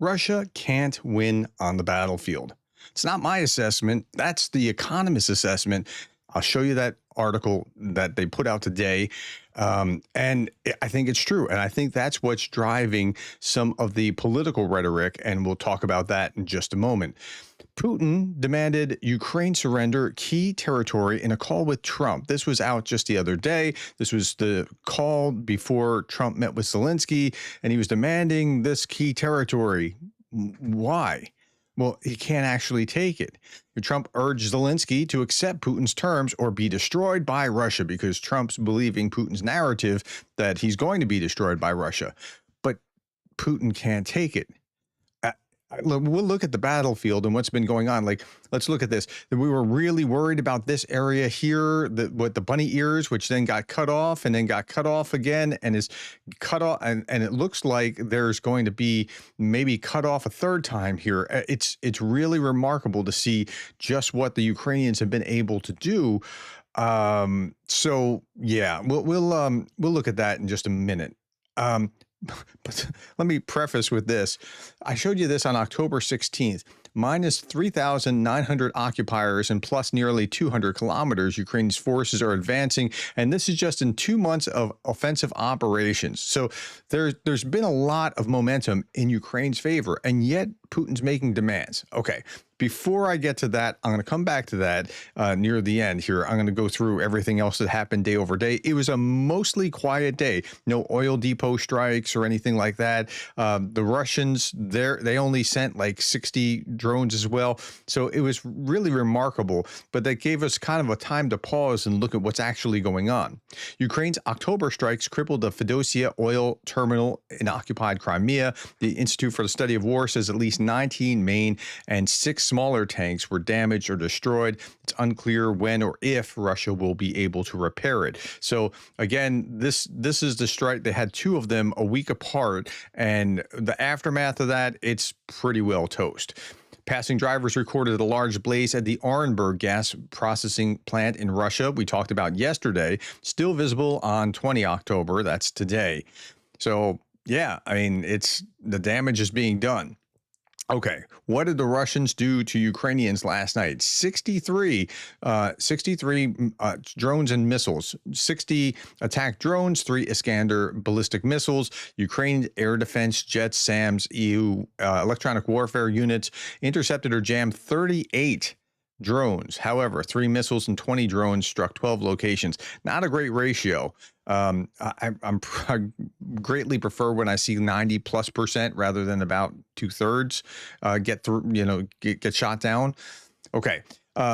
Russia can't win on the battlefield. It's not my assessment. That's the Economist assessment. I'll show you that article that they put out today. And I think it's true. And I think that's what's driving some of the political rhetoric. And we'll talk about that in just a moment. Putin demanded Ukraine surrender key territory in a call with Trump. This was out just the other day. This was the call before Trump met with Zelensky, and he was demanding this key territory. Why? Well, he can't actually take it. Trump urged Zelensky to accept Putin's terms or be destroyed by Russia because Trump's believing Putin's narrative that he's going to be destroyed by Russia. But Putin can't take it. We'll look at the battlefield and what's been going on. Like, let's look at this. We were really worried about this area here, with the bunny ears, which then got cut off and then got cut off again and is cut off. And it looks like there's going to be maybe cut off a third time here. It's really remarkable to see just what the Ukrainians have been able to do. So yeah, we'll look at that in just a minute. But let me preface with this. I showed you this on October 16th. Minus 3,900 occupiers and plus nearly 200 kilometers, Ukraine's forces are advancing. And this is just in 2 months of offensive operations. So there's been a lot of momentum in Ukraine's favor, and yet Putin's making demands. Okay. Before I get to that, I'm going to come back to that near the end here. I'm going to go through everything else that happened day over day. It was a mostly quiet day. No oil depot strikes or anything like that. The Russians, they only sent like 60 drones as well. So it was really remarkable, but that gave us kind of a time to pause and look at what's actually going on. Ukraine's October strikes crippled the Fedosia oil terminal in occupied Crimea. The Institute for the Study of War says at least 19 main and 6 smaller tanks were damaged or destroyed. It's unclear when or if Russia will be able to repair it. So again, this is the strike. They had 2 of them a week apart, and the aftermath of that, it's pretty well toast. Passing drivers recorded a large blaze at the Orenburg gas processing plant in Russia. We talked about yesterday, still visible on 20 October. That's today. So yeah, I mean, the damage is being done. Okay, what did the Russians do to Ukrainians last night? 63 drones and missiles, 60 attack drones, 3 Iskander ballistic missiles, Ukraine's air defense jets, SAMs, EU electronic warfare units intercepted or jammed 38 drones. However, 3 missiles and 20 drones struck 12 locations. Not a great ratio. I greatly prefer when I see 90+% rather than about 2/3 get through, get shot down. Okay.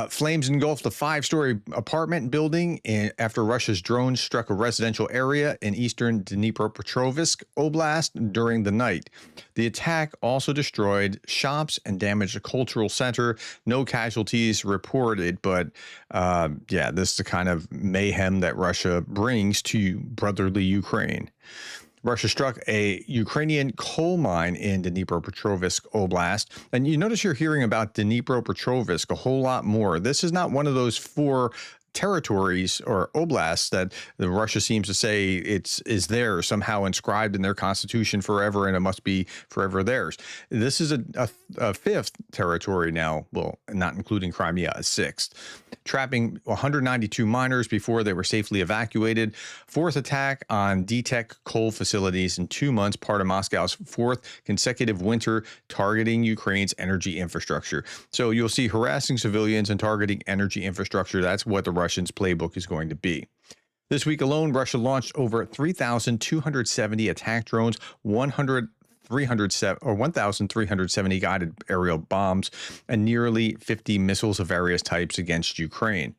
Flames engulfed a 5-story apartment building after Russia's drones struck a residential area in eastern Dnipropetrovsk Oblast during the night. The attack also destroyed shops and damaged a cultural center. No casualties reported, but yeah, this is the kind of mayhem that Russia brings to brotherly Ukraine. Russia struck a Ukrainian coal mine in Dnipropetrovsk Oblast. And you notice you're hearing about Dnipropetrovsk a whole lot more. This is not one of those 4 territories or oblasts that Russia seems to say is there somehow inscribed in their constitution forever, and it must be forever theirs. This is a 5th territory now, well, not including Crimea, a 6th, trapping 192 miners before they were safely evacuated. 4th attack on DTEK coal facilities in 2 months, part of Moscow's 4th consecutive winter targeting Ukraine's energy infrastructure. So you'll see harassing civilians and targeting energy infrastructure. That's what the Russians' playbook is going to be. This week alone, Russia launched over 3,270 attack drones, 1,370 guided aerial bombs, and nearly 50 missiles of various types against Ukraine.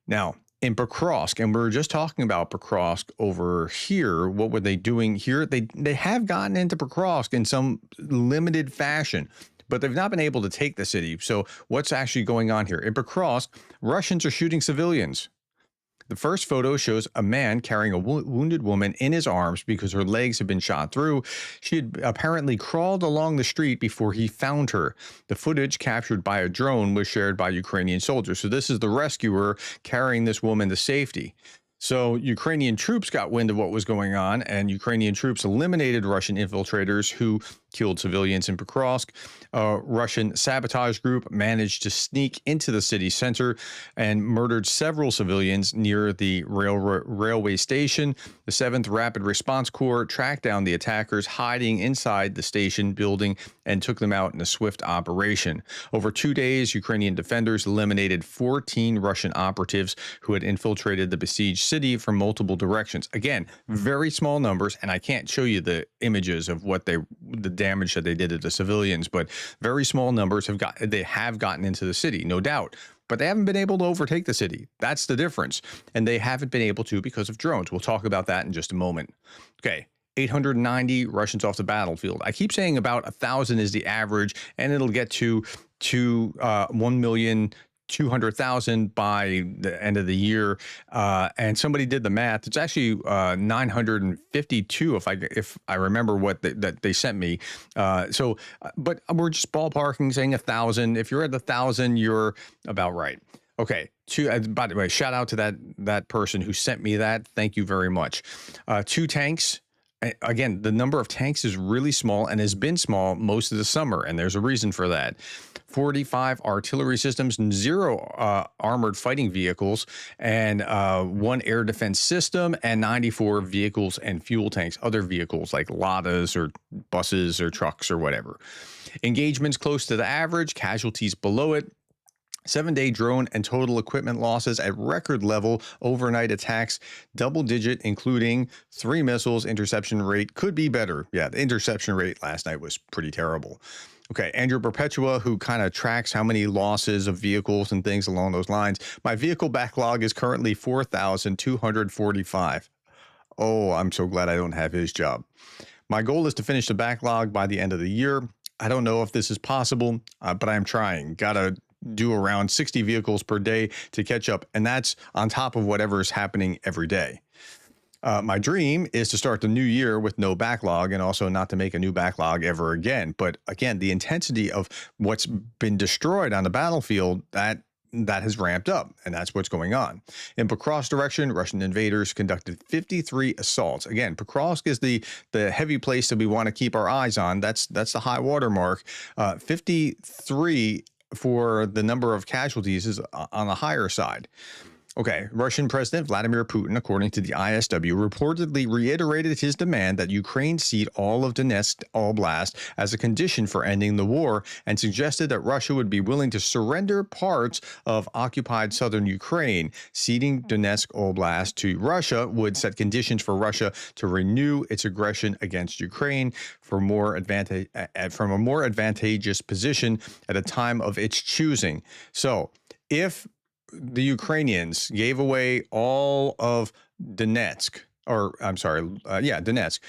Now, in Pokrovsk, and we were just talking about Pokrovsk over here, what were they doing here? They have gotten into Pokrovsk in some limited fashion, but they've not been able to take the city. So what's actually going on here? In Pokrovsk, Russians are shooting civilians. The first photo shows a man carrying a wounded woman in his arms because her legs had been shot through. She had apparently crawled along the street before he found her. The footage captured by a drone was shared by Ukrainian soldiers. So this is the rescuer carrying this woman to safety. So Ukrainian troops got wind of what was going on, and Ukrainian troops eliminated Russian infiltrators who killed civilians in Pokrovsk. A Russian sabotage group managed to sneak into the city center and murdered several civilians near the railway station. The 7th Rapid Response Corps tracked down the attackers hiding inside the station building and took them out in a swift operation. Over 2 days, Ukrainian defenders eliminated 14 Russian operatives who had infiltrated the besieged city from multiple directions. Again, very small numbers, and I can't show you the images of what the damage that they did to the civilians, but very small numbers have gotten into the city, no doubt. But they haven't been able to overtake the city. That's the difference. And they haven't been able to because of drones. We'll talk about that in just a moment. Okay. 890 Russians off the battlefield. I keep saying about 1,000 is the average, and it'll get to 1,200,000 by the end of the year. And somebody did the math. It's actually 952 if I remember what that they sent me. But we're just ballparking, saying 1,000. If you're at 1,000, you're about right. Okay. By the way, shout out to that person who sent me that. Thank you very much. 2 tanks. Again, the number of tanks is really small and has been small most of the summer, and there's a reason for that. 45 artillery systems, 0 armored fighting vehicles, and 1 air defense system, and 94 vehicles and fuel tanks, other vehicles like Ladas or buses or trucks or whatever. Engagements close to the average, casualties below it. 7-day drone and total equipment losses at record level. Overnight attacks, double digit, including 3 missiles. Interception rate could be better. Yeah, the interception rate last night was pretty terrible. Okay, Andrew Perpetua, who kind of tracks how many losses of vehicles and things along those lines. My vehicle backlog is currently 4,245. Oh, I'm so glad I don't have his job. My goal is to finish the backlog by the end of the year. I don't know if this is possible, but I'm trying. Gotta do around 60 vehicles per day to catch up, and that's on top of whatever is happening every day. My dream is to start the new year with no backlog, and also not to make a new backlog ever again. But again, the intensity of what's been destroyed on the battlefield, that has ramped up, and that's what's going on. In Pokrovsk direction, Russian invaders conducted 53 assaults. Again, Pokrovsk is the heavy place that we want to keep our eyes on. That's the high water mark. 53 for the number of casualties is on the higher side. Okay, Russian President Vladimir Putin, according to the ISW, reportedly reiterated his demand that Ukraine cede all of Donetsk Oblast as a condition for ending the war, and suggested that Russia would be willing to surrender parts of occupied southern Ukraine. Ceding Donetsk Oblast to Russia would set conditions for Russia to renew its aggression against Ukraine from a more advantageous position at a time of its choosing. So, if the Ukrainians gave away all of Donetsk, Donetsk.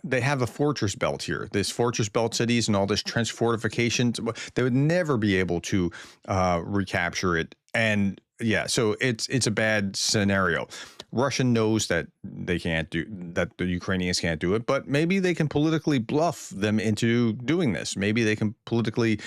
They have a fortress belt here. This fortress belt cities and all this trench fortifications, they would never be able to recapture it. And yeah, so it's a bad scenario. Russia knows that the Ukrainians can't do it, but maybe they can politically bluff them into doing this. Maybe they can politically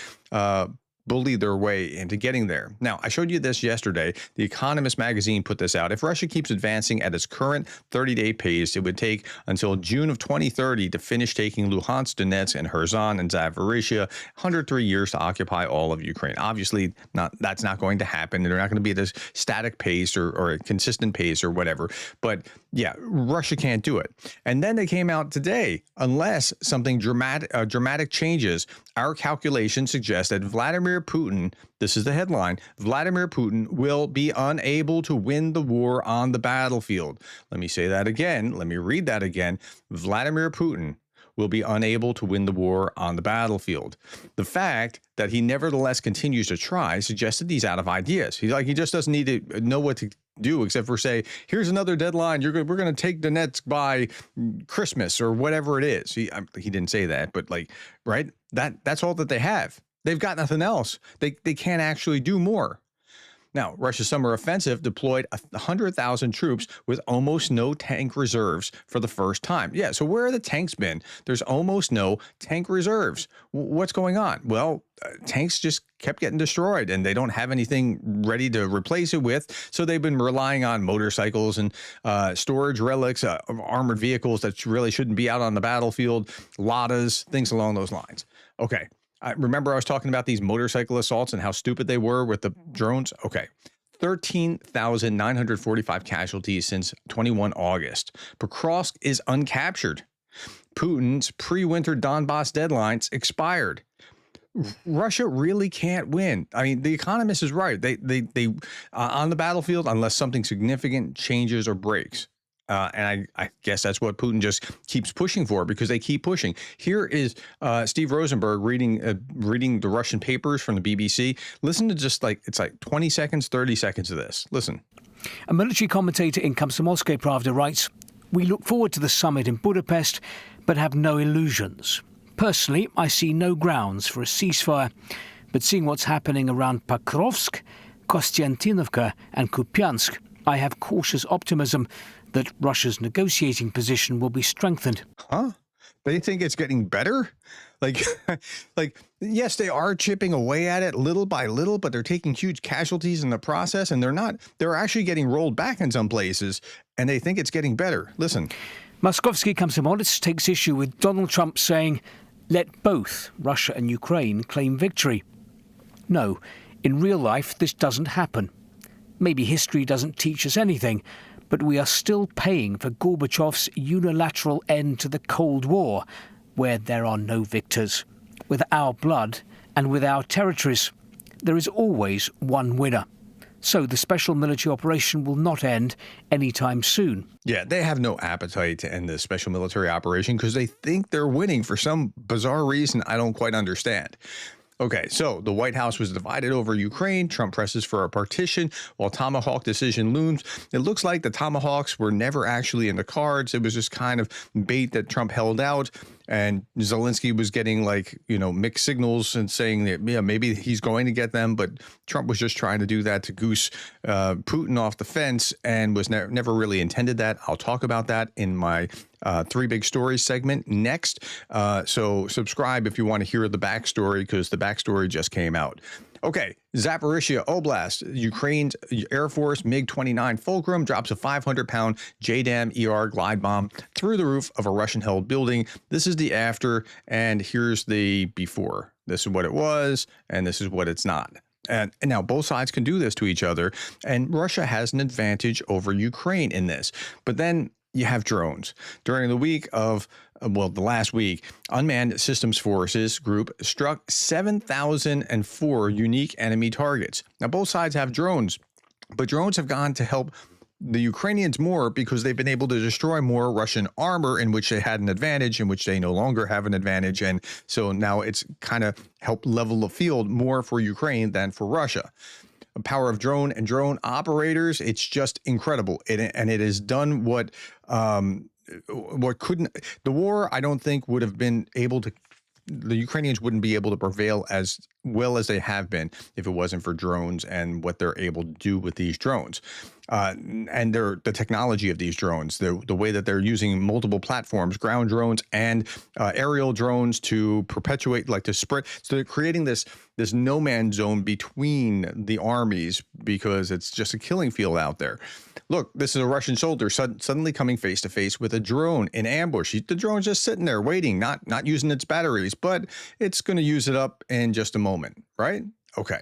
bully their way into getting there. Now, I showed you this yesterday. The Economist magazine put this out. If Russia keeps advancing at its current 30-day pace, it would take until June of 2030 to finish taking Luhansk, Donetsk, and Kherson and Zaporizhia, 103 years to occupy all of Ukraine. Obviously, that's not going to happen. They're not going to be at this static pace or a consistent pace or whatever. But yeah, Russia can't do it. And then they came out today, unless something dramatic changes, our calculations suggest that Vladimir Putin, this is the headline, Vladimir Putin will be unable to win the war on the battlefield. Let me say that again. Let me read that again. Vladimir Putin will be unable to win the war on the battlefield. The fact that he nevertheless continues to try suggests that he's out of ideas. He just doesn't need to know what to do except for say, here's another deadline. We're going to take Donetsk by Christmas or whatever it is. He didn't say that, but right? That's all that they have. They've got nothing else. They can't actually do more. Now, Russia's summer offensive deployed 100,000 troops with almost no tank reserves for the first time. Yeah, so where are the tanks been? There's almost no tank reserves. What's going on? Well, tanks just kept getting destroyed and they don't have anything ready to replace it with. So they've been relying on motorcycles and storage relics, armored vehicles that really shouldn't be out on the battlefield, Ladas, things along those lines. Okay. Remember I was talking about these motorcycle assaults and how stupid they were with the drones? Okay. 13,945 casualties since 21 August. Pokrovsk is uncaptured. Putin's pre-winter Donbass deadlines expired. Russia really can't win. I mean, the Economist is right. They on the battlefield, unless something significant changes or breaks. And I guess that's what Putin just keeps pushing for, because they keep pushing. Here is Steve Rosenberg reading the Russian papers from the BBC. Listen to it's like 20 seconds, 30 seconds of this. Listen. A military commentator in Komsomolskaya Pravda writes, "We look forward to the summit in Budapest, but have no illusions. Personally, I see no grounds for a ceasefire, but seeing what's happening around Pokrovsk, Kostiantinovka and Kupiansk, I have cautious optimism that Russia's negotiating position will be strengthened." Huh? They think it's getting better? Like, yes, they are chipping away at it little by little, but they're taking huge casualties in the process, and they're actually getting rolled back in some places, and they think it's getting better. Listen. Moskovsky Komsomolets takes issue with Donald Trump saying, "Let both Russia and Ukraine claim victory." No, in real life, this doesn't happen. Maybe history doesn't teach us anything, but we are still paying for Gorbachev's unilateral end to the Cold War, where there are no victors. With our blood and with our territories, there is always one winner. So the special military operation will not end anytime soon. Yeah, they have no appetite to end this special military operation because they think they're winning for some bizarre reason I don't quite understand. Okay, so the White House was divided over Ukraine. Trump presses for a partition while Tomahawk decision looms. It looks like the Tomahawks were never actually in the cards. It was just kind of bait that Trump held out. And Zelensky was getting mixed signals and saying that, yeah, maybe he's going to get them. But Trump was just trying to do that to goose Putin off the fence and was never really intended that. I'll talk about that in my Three Big Stories segment next. So subscribe if you want to hear the backstory, because the backstory just came out. Okay, Zaporizhzhia Oblast, Ukraine's Air Force MiG-29 Fulcrum drops a 500-pound JDAM ER glide bomb through the roof of a Russian-held building. This is the after, and here's the before. This is what it was, and this is what it's not. And now both sides can do this to each other, and Russia has an advantage over Ukraine in this. But then you have drones. During the week of, the last week, Unmanned Systems Forces Group struck 7,004 unique enemy targets. Now, both sides have drones, but drones have gone to help the Ukrainians more because they've been able to destroy more Russian armor in which they had an advantage, in which they no longer have an advantage. And so now it's kind of helped level the field more for Ukraine than for Russia. The power of drone and drone operators, it's just incredible. And it has done what couldn't, the war, I don't think would have been able to, the Ukrainians wouldn't be able to prevail as well as they have been if it wasn't for drones and what they're able to do with these drones. And the technology of these drones, the way that they're using multiple platforms, ground drones and aerial drones to perpetuate, to spread. So they're creating this no man's zone between the armies because it's just a killing field out there. Look, this is a Russian soldier suddenly coming face to face with a drone in ambush. The drone's just sitting there waiting, not using its batteries, but it's going to use it up in just a moment, right? Okay.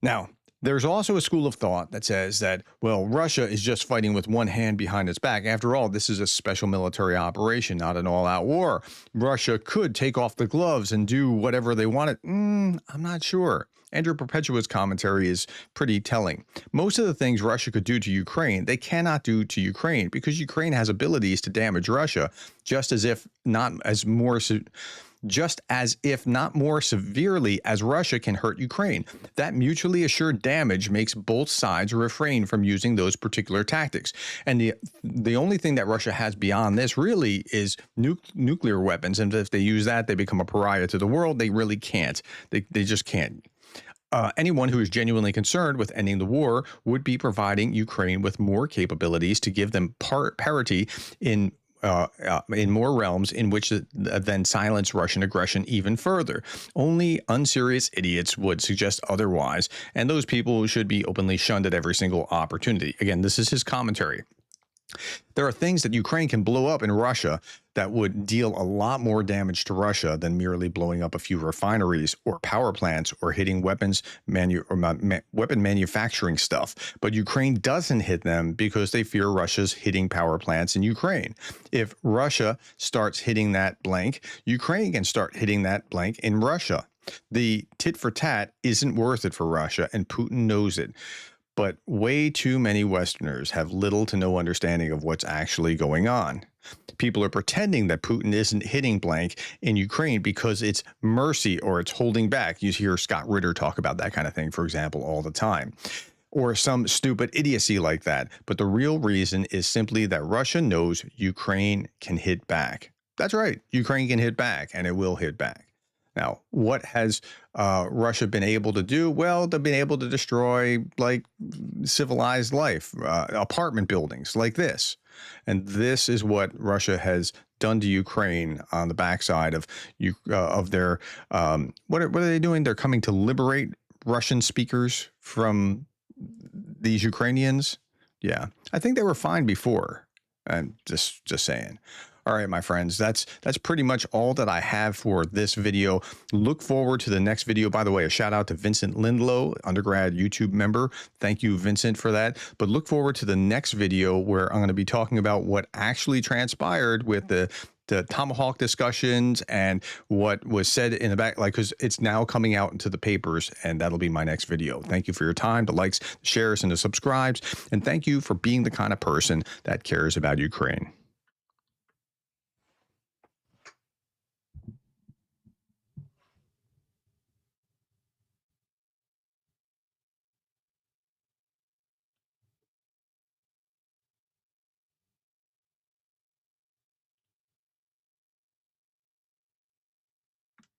Now, there's also a school of thought that says that, well, Russia is just fighting with one hand behind its back. After all, this is a special military operation, not an all-out war. Russia could take off the gloves and do whatever they wanted. I'm not sure. Andrew Perpetua's commentary is pretty telling. Most of the things Russia could do to Ukraine, they cannot do to Ukraine because Ukraine has abilities to damage Russia, just as if not more severely as Russia can hurt Ukraine. That mutually assured damage makes both sides refrain from using those particular tactics. And the only thing that Russia has beyond this really is nuclear weapons. And if they use that, they become a pariah to the world. They really can't. They just can't. Anyone who is genuinely concerned with ending the war would be providing Ukraine with more capabilities to give them parity in more realms in which then silence Russian aggression even further. Only unserious idiots would suggest otherwise, and those people should be openly shunned at every single opportunity. Again, this is his commentary. There are things that Ukraine can blow up in Russia that would deal a lot more damage to Russia than merely blowing up a few refineries or power plants or hitting weapon manufacturing stuff. But Ukraine doesn't hit them because they fear Russia's hitting power plants in Ukraine. If Russia starts hitting that blank, Ukraine can start hitting that blank in Russia. The tit for tat isn't worth it for Russia, and Putin knows it. But way too many Westerners have little to no understanding of what's actually going on. People are pretending that Putin isn't hitting blank in Ukraine because it's mercy or it's holding back. You hear Scott Ritter talk about that kind of thing, for example, all the time. Or some stupid idiocy like that. But the real reason is simply that Russia knows Ukraine can hit back. That's right. Ukraine can hit back, and it will hit back. Now, what has Russia been able to do? Well, they've been able to destroy like civilized life, apartment buildings like this. And this is what Russia has done to Ukraine on the backside of their what are they doing? They're coming to liberate Russian speakers from these Ukrainians. Yeah, I think they were fine before. I'm just saying. All right, my friends, that's pretty much all that I have for this video. Look forward to the next video. By the way, a shout out to Vincent Lindlow, undergrad YouTube member. Thank you, Vincent, for that. But look forward to the next video where I'm going to be talking about what actually transpired with the Tomahawk discussions and what was said in the back, like, because it's now coming out into the papers, and that'll be my next video. Thank you for your time, the likes, the shares, and the subscribes. And thank you for being the kind of person that cares about Ukraine.